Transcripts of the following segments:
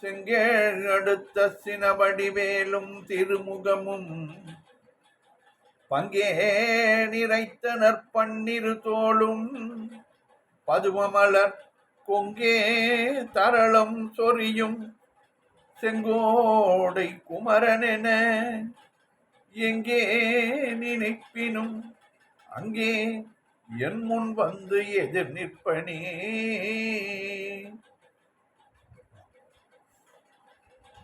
செங்கேழ் அடுத்த சினவடிவேலும் திருமுகமும் பங்கே நிறைத்த நற்பன்னிரு தோளும் பதுமமலர் கொங்கே தரளம் சொரியும் செங்கோடை குமரனென எங்கே நினைப்பினும் அங்கே என் முன் வந்து எதிர் நிற்பனே.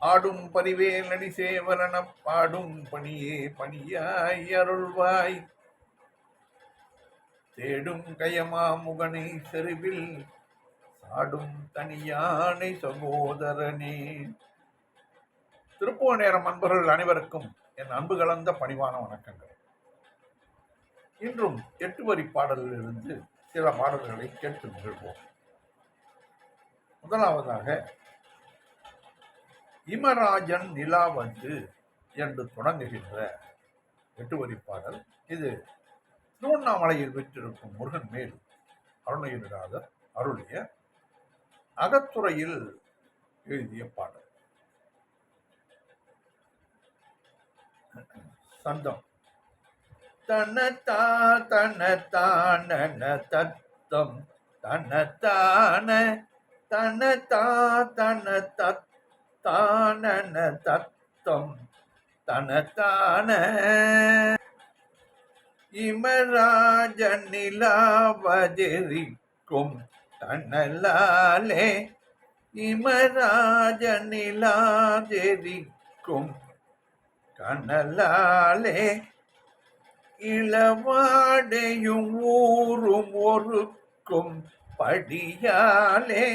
ஆடும் பரிவேல் நடி சேவலன பாடும் பணியே பணியாய் அருள்வாய் தேடும் கயமா முகனை செருவில் சாடும் தனியானை சகோதரனே. திருப்புவ நேரம் அன்பர்கள் அனைவருக்கும் என் அன்பு கலந்த பணிவான வணக்கங்கள். இன்றும் 8 வரி பாடலிலிருந்து சில பாடல்களை கேட்டு நிகழ்வோம். முதலாவதாக இமராஜன் நிலாவது என்று தொடங்குகின்ற 8 வரி பாடல். இது திருவண்ணாமலையில் பெற்றிருக்கும் முருகன் மேல் அருணகிரிநாதர் அருளிய அகத்துறையில் எழுதிய பாடல். சந்தம் தனத்தா தனத்தான தத்தம் தனத்தான தனத்தா தனத்தான தத்தம் தனத்தான இமராஜ நிலாவதிரிக்கும் தனலாலே இமராஜ நிலாதெரிக்கும் கனலாலே இளவாடையும் ஊரும் ஒருக்கும் படியாலே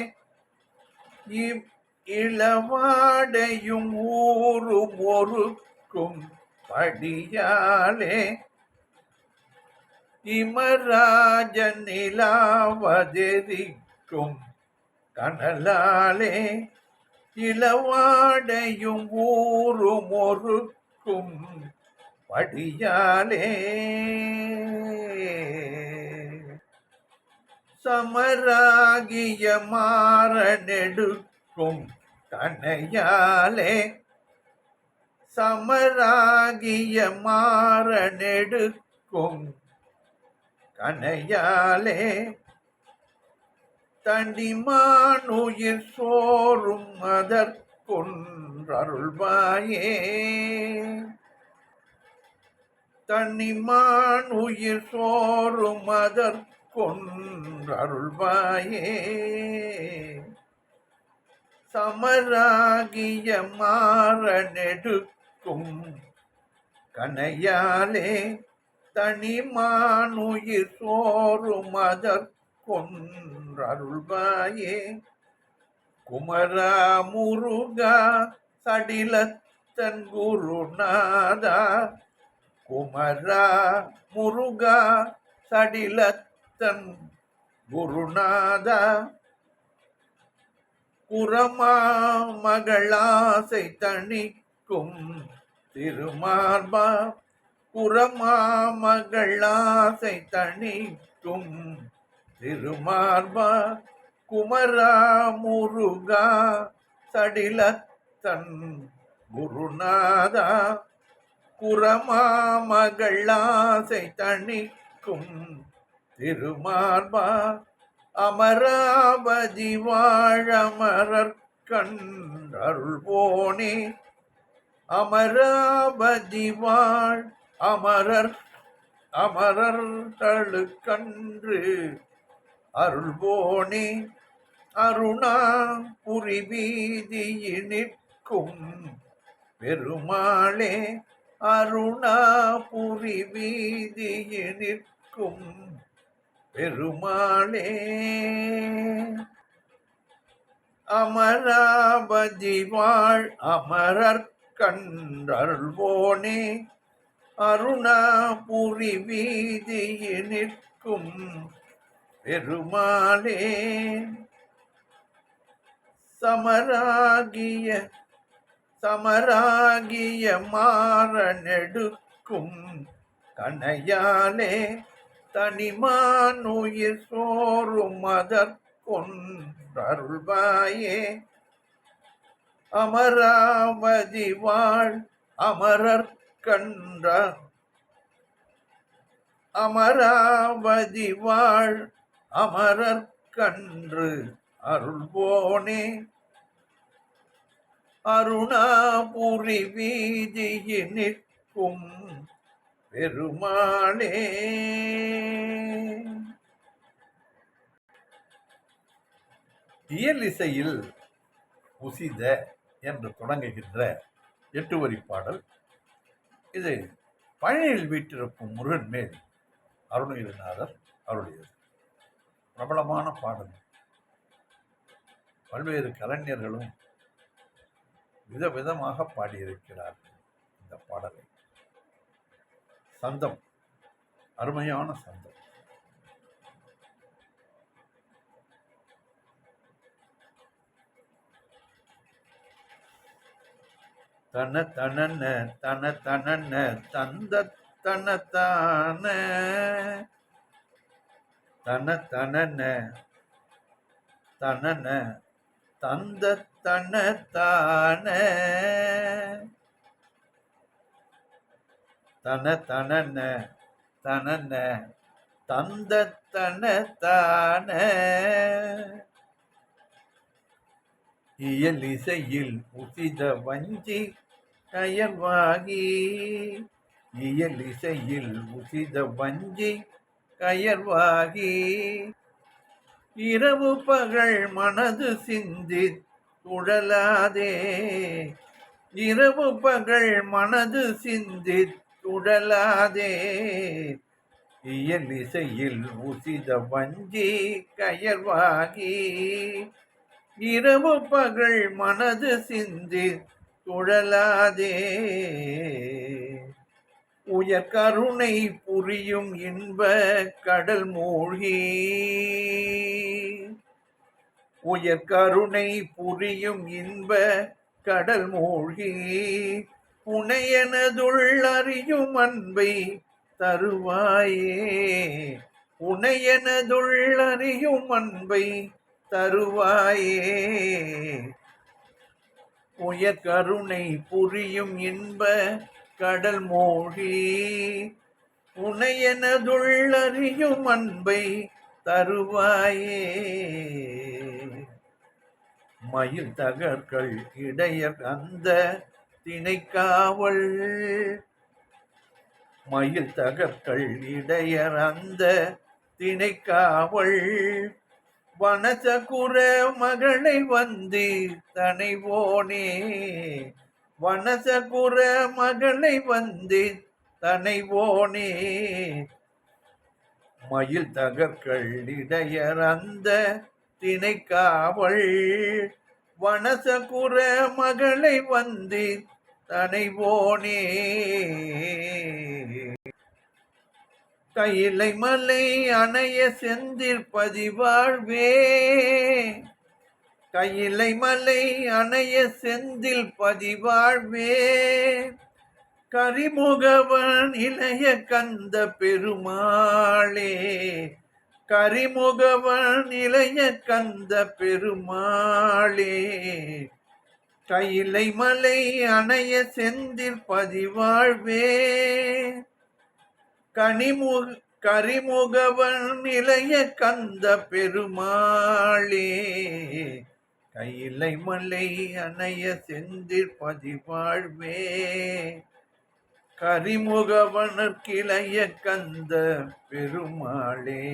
இளவாடையும் ஊரும் ஒருக்கும் படியாலே இமராஜ நிலாவதிரிக்கும் கனலாலே இளவாடையும் ஊரும் ஒருக்கும் படியாலே சமராகிய மாறனெடுக்கும் கனையாலே சமராகிய மாறனெடுக்கும் கனையாலே தண்டிமானுயிர் சோறும் அதற்கொன்றருள்வாயே தன்னிமானுயிர் சோறும் அதற்கொன்றருள்வாயே சமராகிய மாறனெடுக்கும் கனையாலே தனிமானுயிர் சோறும் அதற்கொன்றருள்வாயே குமரா முருகா சடிலத்தன் குருநாதா குமரா முருகா சடிலத்தன் குருநாதா குரமா மகளாசை தணிக்கும் திருமார்பா குரமா மகளாசை தணிக்கும் திருமார்பா குமரா முருகா சடிலத்தன் குருநாதா குரமா மகளாசை தணிக்கும் திருமார்பா அமராவதி வாழமரர் கண்டருள்வோனே அமராவதி வாழ் அமரர் அமரர்களுக்கன்று அருள்வோனே அருணா புரி வீதியில் நிற்கும் பெருமாளே அருணா புரி வீதியில் நிற்கும் பெருமாளே அமராவதி வாழ் அமரர் கண்டருள்வோனே அருணா புரி வீதியில் நிற்கும் பெருமாளே சமராகிய மாறனெடுக்கும் கனையாலே தனிமானுயிர் சோறும் அதற்கொன்றருள்வாயே அமராவதி வாழ் அமரர் கன்ற அமராவதி வாழ் அமரர் கன்று அருள்வோனே அருணாபுரி வீதியில் நிற்கும் பெருமாளே. இயல் இசையில் உசித என்று தொடங்குகின்ற 8 வரி பாடல் இது பழனியில் வீட்டிருக்கும் முருகன் மேல் அருணகிரிநாதர் அவருடையது. பிரபலமான பாடல். பல்வேறு கலைஞர்களும் விதவிதமாக பாடியிருக்கிறார்கள் இந்த பாடலை. சந்தம், அருமையான சந்தம். தன தனன தன தனன தந்த தனத்தான தன தனன தனன தந்த தனத்தான தன தனன தனன தந்த தனத்தான இயல் இசையில் உசித வஞ்சி கயல்வாகி இயல் இசையில் உசித வஞ்சி கயல்வாகி இரவு பகல் மனது சிந்தி துழலாதே இரவு பகல் மனது சிந்தி துழலாதே இயல் இசையில் உசித வஞ்சி கயல்வாகி இரவு பகல் மனது சிந்தி துழலாதே உயர் கருணை புரியும் இன்ப கடல் மூழ்கி உயர் கருணை புரியும் இன்ப கடல் மூழ்கி உனையனதுள் அறியும் அன்பை தருவாயே உனையனதுள் அறியும் அன்பை தருவாயே உயர் கருணை புரியும் இன்ப கடல் மூழ்கி உனையனதுள் அறியும் அன்பை தருவாயே மயில் தகர்கள் இடையர் அந்த திணைக்காவல் மயில் தகர்கள் இடையர் அந்த திணைக்காவல் வனசகுர மகளை வந்து தனைவோனே வனசகுர மகளை வந்து தனைவோனே மயில் தகர்கள் இடையர் அந்த திணைக்காவல் வனசகுர மகளை வந்து தனைவோனே கையிலை மலை அணைய செந்தில் பதிவாழ்வே கையிலை மலை அணைய செந்தில் பதிவாழ்வே கரிமுகவன் இளைய கந்த பெருமாளே கரிமுகவன் இளைய கந்த பெருமாளே கையிலை மலை அணைய செந்தில் பதிவாழ்வே கரிமுகவன் இளைய கந்த பெருமாளே கையிலை மலை அணைய செந்தில் பதிவாழ்வே கரிமுகவனற்கிளைய கந்த பெருமாளே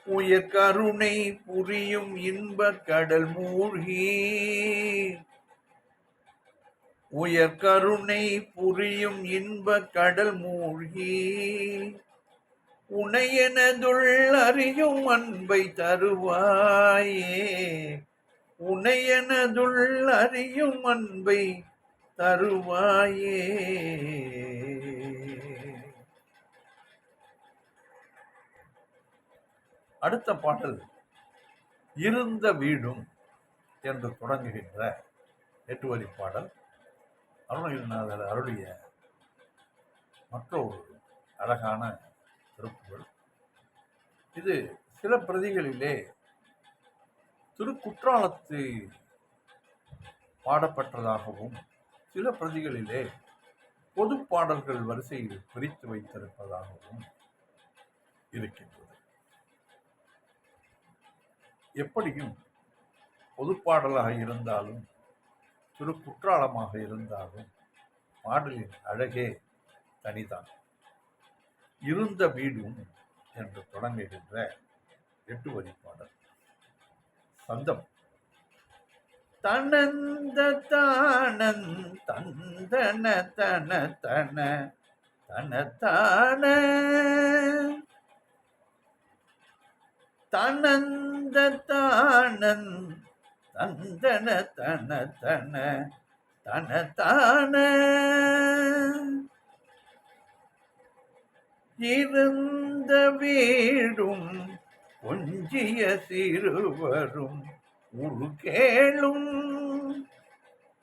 உயர் கருணை புரியும் இன்ப கடல் மூழ்கி உயர் கருணை புரியும் இன்ப கடல் மூழ்கி உனையனதுள் அறியும் அன்பை தருவாயே உனையனதுள் அறியும் அன்பை தருவாயே. அடுத்த பாடல் இருந்த வீடும் என்று தொடங்குகின்ற 8 வரி பாடல் அருணகிரிநாதர் அருளிய மற்றொரு அழகான திருப்புகள். இது சில பிரதிகளிலே திருக்குற்றாலத்து பாடப்பட்டதாகவும் சில பிரதிகளிலே பொது பாடல்கள் வரிசையில் பிரித்து வைத்திருப்பதாகவும் இருக்கின்றது. எப்படியும் பொதுப்பாடலாக இருந்தாலும் சிறு குற்றாலமாக இருந்தாலும் பாடலின் அழகே தனிதான். இருந்த வீடும் என்று தொடங்குகின்ற 8 வரி பாடல் சந்தம். தனந்த தானன் தந்தன தன தன தனத்தான தனந்த தானன் தந்தன தன தன தனத்தான இருந்த வீடும் கொஞ்சிய சிறுவரும் உருகேளும்.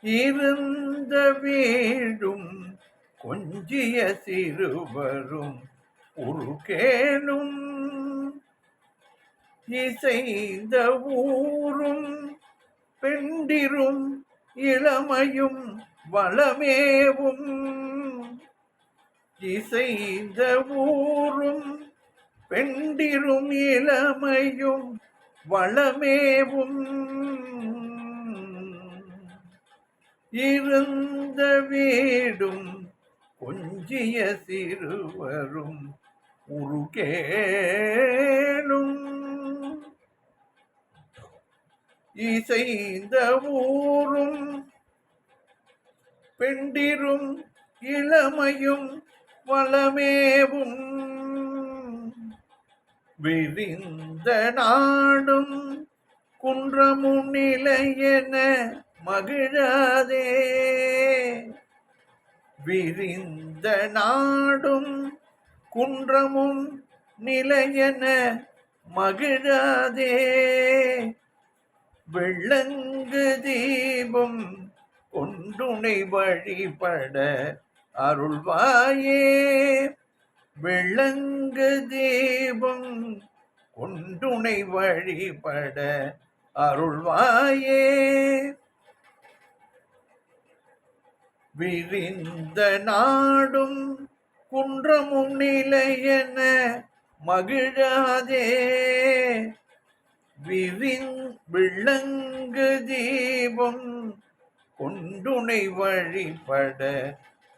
இருந்த வீடும் கொஞ்சிய சிறுவரும் உருகேளும். இசைந்த ஊரும் பெண்டிரும் இளமையும் வளமேவும். இசைந்த ஊரும் பெண்டிரும் இளமையும் வளமேவும். இருந்த வீடும் கொஞ்சிய சிறுவரும் உருகேளும். இசைந்த ஊரும் பெண்டிரும் இளமையும் வளமேவும். விரிந்த நாடும் குன்றமும் நிலையென மகிழாதே. விரிந்த நாடும் குன்றமும் நிலையென மகிழாதே. வெள்ளங்கு தீபம் கொண்டுனை வழிபட அருள்வாயே. வெள்ளங்கு தீபம் கொண்டுனை வழிபட அருள்வாயே. விரிந்த நாடும் குன்றமும் நிலையென மகிழாதே. விளங்கு தீபம் கொண்டுனை வழிபட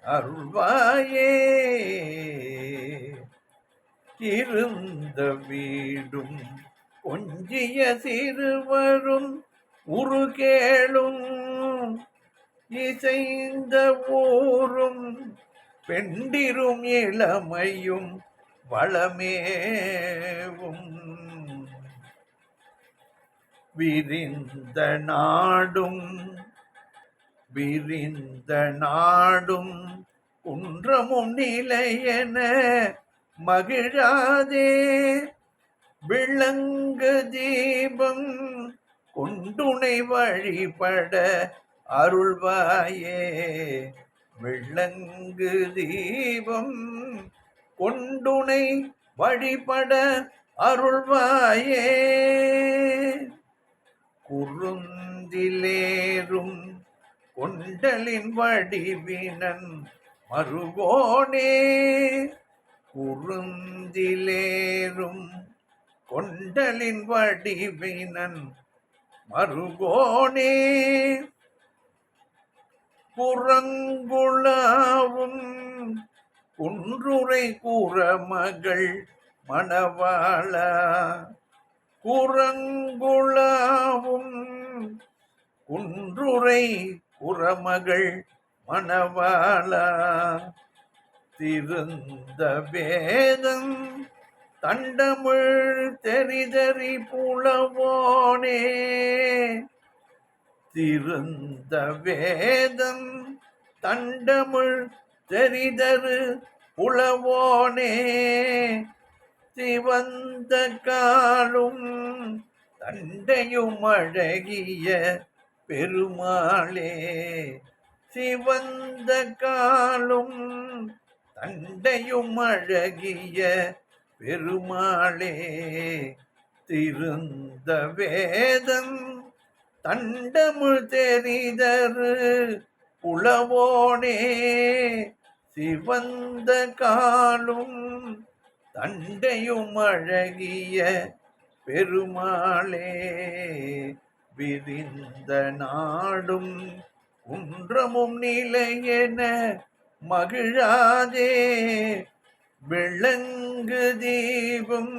அருள்வாயே. இருந்த வீடும் கொஞ்சிய சிறுவரும் உருகேளும். இசைந்த ஊரும் பெண்டிரும் இளமையும் வளமேவும். விரிந்த நாடும் குன்றமும் நிலையென மகிழாதே. விளங்கு தீபம் கொண்டுனை வழிபட அருள்வாயே. விளங்கு தீபம் கொண்டுனை வழிபட அருள்வாயே. குறுந்திலேறும் கொண்டலின் வடிவினன் மருகோனே. குறுந்திலேறும் கொண்டலின் வடிவினன் மருகோனே. புறங்குளாவும் குன்றுரை கூறமகள் மணவாளா. குறங்குளாவும் குன்றுரை குறமகள் மணவாளா. திருந்த வேதம் தண்டமிழ் தெரிதறி புலவோனே. திருந்த வேதம் தண்டமிழ் தெரிதரு புலவோனே. சிவந்த காலும் தண்டையும் அழகிய பெருமாளே. சிவந்த காலும் தண்டையும் அழகிய பெருமாளே. திருந்த வேதம் தண்டமிழ் தெரிதரு உளவோனே சிவந்த காலும் தண்டையும் அழகிய பெருமாளே விரிந்த நாடும் குன்றமும் நிலையென மகிழாதே விளங்கு தீபம்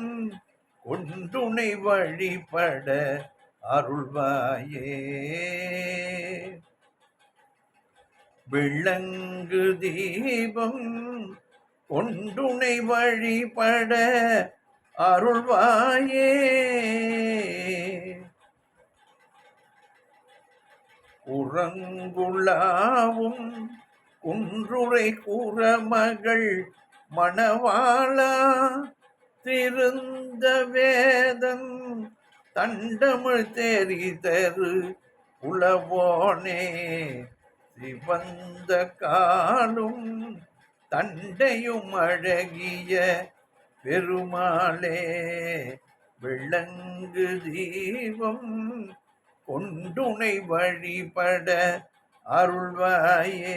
கொண்டுனை வழிபட அருள்வாயே விளங்கு தீபம் கொண்டுனை வழிபட அருள்வாயே உறங்குளாவும் குன்றுரை கூறமகள் மணவாளா திருந்த வேதம் தண்டமிழ் தெரிதரு உளவோனே சிவந்த காலும் தண்டையும் அழகிய பெருமாளே விளங்கு தீபம் கொண்டுனை வழிபட அருள்வாயே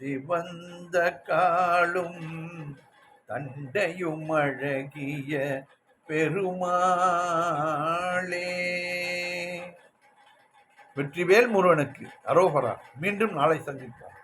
சிவந்த காலும் தண்டையும் அழகிய பெருமாளே. வெற்றிவேல் முருகனுக்கு அரோகரா. மீண்டும் நாளை சந்திப்போம்.